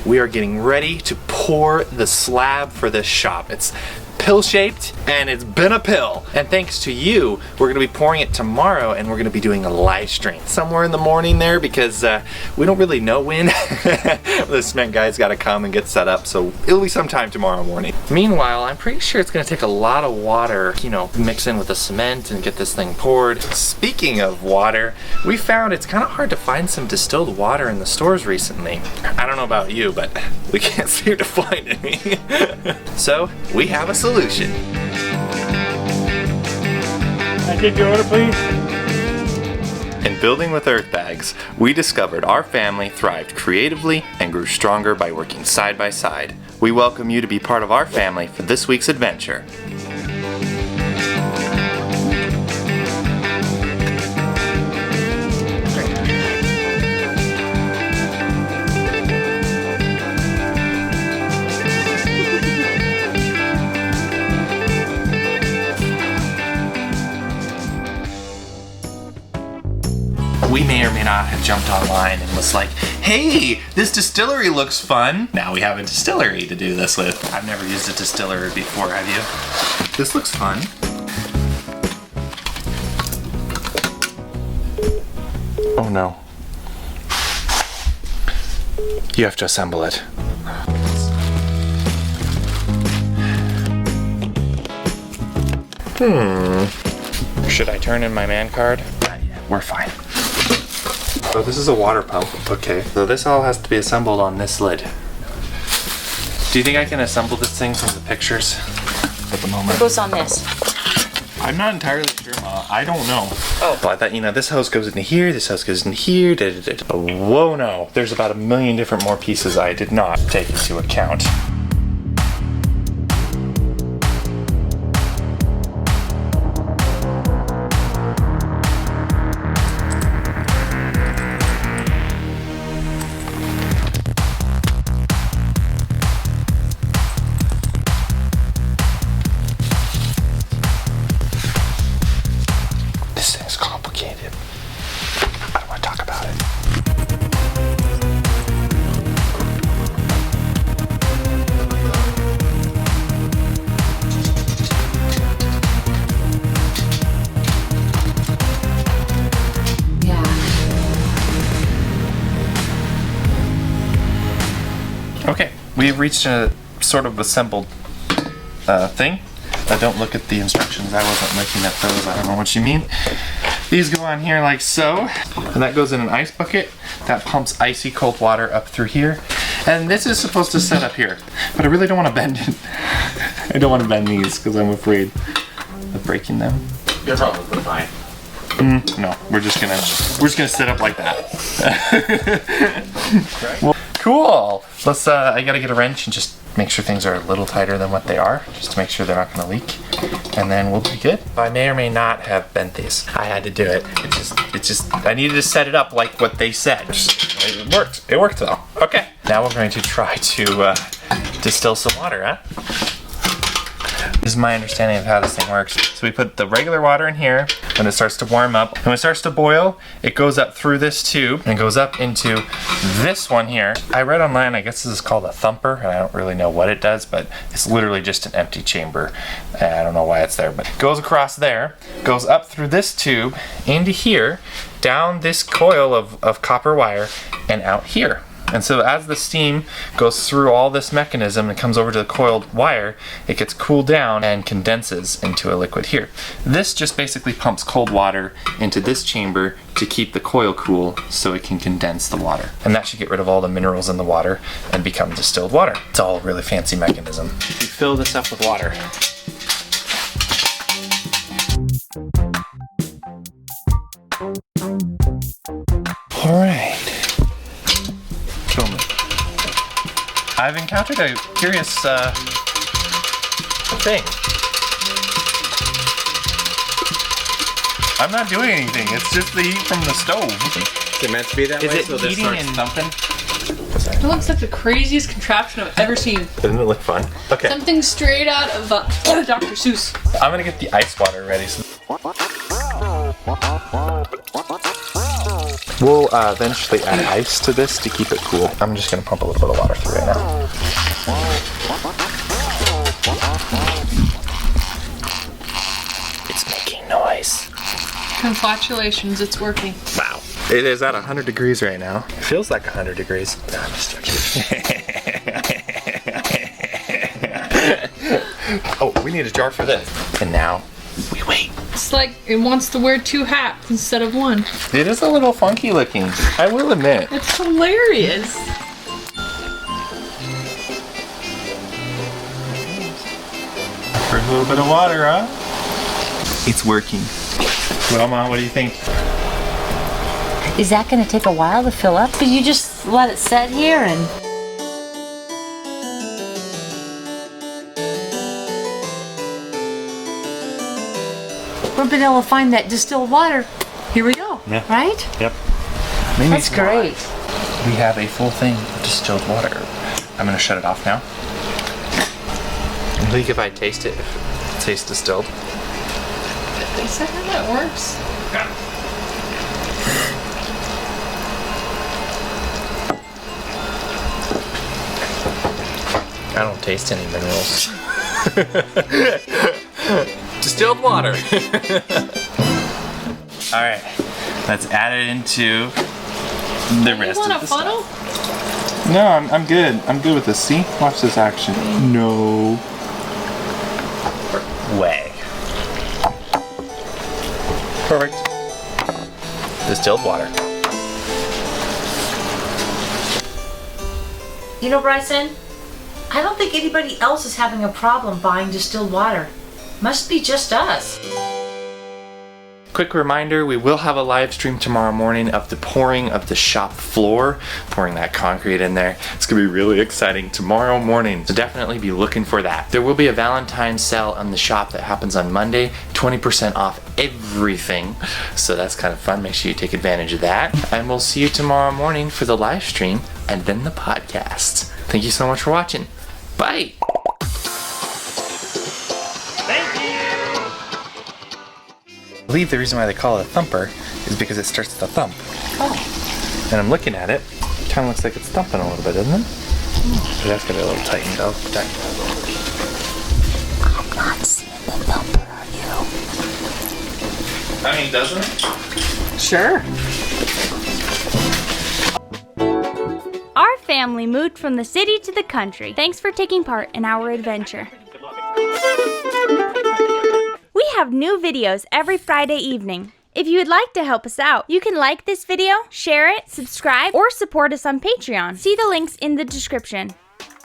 we are getting ready to pour the slab for this shop. It's pill-shaped, and it's been a pill. And thanks to you, we're gonna be pouring it tomorrow, and we're gonna be doing a live stream somewhere in the morning there, because we don't really know when. The cement guy's gotta come and get set up, so it'll be sometime tomorrow morning. Meanwhile, I'm pretty sure it's gonna take a lot of water, you know, mix in with the cement and get this thing poured. Speaking of water, we found it's kind of hard to find some distilled water in the stores recently. I don't know about you, but we can't seem to find any. So we have a solution. I take your order, please. In Building with Earth Bags, we discovered our family thrived creatively and grew stronger by working side by side. We welcome you to be part of our family for this week's adventure. We may or may not have jumped online and was like, hey, this distillery looks fun. Now we have a distillery to do this with. I've never used a distillery before, have you? This looks fun. Oh no. You have to assemble it. Should I turn in my man card? We're fine. So this is a water pump. Okay. So this all has to be assembled on this lid. Do you think I can assemble this thing from the pictures at the moment? It goes on this. I'm not entirely sure, Ma. I don't know. Oh. But I thought, you know, this hose goes into here, this hose goes in here, Whoa, no. There's about a million different more pieces I did not take into account. This thing's complicated. I don't want to talk about it. Yeah. Okay, we've reached a sort of assembled thing. Don't look at the instructions. I wasn't looking at those. I don't know what you mean. These go on here like so, and that goes in an ice bucket. That pumps icy cold water up through here. And this is supposed to set up here, but I really don't want to bend it. I don't want to bend these because I'm afraid of breaking them. You're probably fine. No, we're just gonna set up like that. Well, cool. Let's. I gotta get a wrench and just make sure things are a little tighter than what they are, just to make sure they're not gonna leak, and then we'll be good. I may or may not have bent these. I had to do it. It just. I needed to set it up like what they said. It worked. It worked though. Okay. Now we're going to try to distill some water, huh? This is my understanding of how this thing works. So we put the regular water in here, when it starts to warm up. And when it starts to boil, it goes up through this tube and goes up into this one here. I read online, I guess this is called a thumper, and I don't really know what it does, but it's literally just an empty chamber. I don't know why it's there, but it goes across there, goes up through this tube, into here, down this coil of copper wire, and out here. And so as the steam goes through all this mechanism and comes over to the coiled wire, it gets cooled down and condenses into a liquid here. This just basically pumps cold water into this chamber to keep the coil cool so it can condense the water. And that should get rid of all the minerals in the water and become distilled water. It's all a really fancy mechanism. You fill this up with water. All right. Boom. I've encountered a curious thing. I'm not doing anything. It's just the heat from the stove. Is it meant to be that way? Is it so this heating starts and thumping? It looks like the craziest contraption I've ever seen. Doesn't it look fun? Okay. Something straight out of Dr. Seuss. I'm gonna get the ice water ready. So We'll eventually add ice to this to keep it cool. I'm just gonna pump a little bit of water through right now. It's making noise. Congratulations, it's working. Wow. It is at 100 degrees right now. It feels like 100 degrees. No, I'm just joking. Oh, we need a jar for this. And now, we wait. It's like it wants to wear 2 hats instead of 1. It is a little funky looking, I will admit. It's hilarious. For a little bit of water, huh? It's working. Well, Mom, what do you think? Is that gonna take a while to fill up? Could you just let it sit here and... We've been able to find that distilled water. Here we go. Yeah. Right? Yep. That's great. We have a full thing of distilled water. I'm gonna shut it off now. I think if I taste it, it tastes distilled. Is that how that works? I don't taste any minerals. Distilled water. All right, let's add it into the rest You want of the a funnel? stuff. No, I'm good. I'm good with this. See? Watch this action. No way. Perfect. Distilled water. You know, Bryson, I don't think anybody else is having a problem buying distilled water. Must be just us. Quick reminder, we will have a live stream tomorrow morning of the pouring of the shop floor, pouring that concrete in there. It's gonna be really exciting tomorrow morning, so definitely be looking for that. There will be a Valentine's sale on the shop that happens on Monday, 20% off everything, so that's kind of fun. Make sure you take advantage of that. And we'll see you tomorrow morning for the live stream and then the podcast. Thank you so much for watching. Bye. I believe the reason why they call it a thumper is because it starts with a thump. Oh. And I'm looking at it, kind of looks like it's thumping a little bit, doesn't it? But that's gonna be a little tightened up. I'm not seeing the thumper, are you? I mean, doesn't it? Sure. Our family moved from the city to the country. Thanks for taking part in our adventure. We have new videos every Friday evening. If you would like to help us out, you can like this video, share it, subscribe, or support us on Patreon. See the links in the description.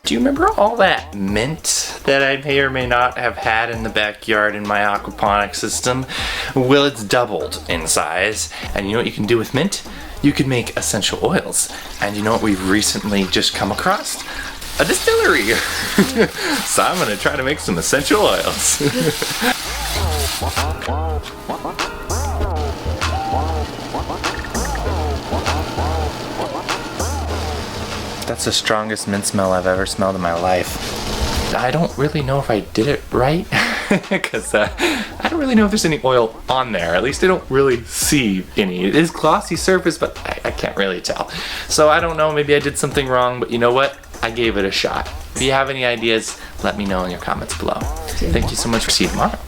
Do you remember all that mint that I may or may not have had in the backyard in my aquaponic system? Well, it's doubled in size. And you know what you can do with mint? You can make essential oils. And you know what we've recently just come across? A distillery. So I'm gonna try to make some essential oils. That's the strongest mint smell I've ever smelled in my life. I don't really know if I did it right, because I don't really know if there's any oil on there. At least I don't really see any. It is glossy surface, but I can't really tell. So I don't know, maybe I did something wrong, but you know what? I gave it a shot. If you have any ideas, let me know in your comments below. Thank you so much. See you tomorrow.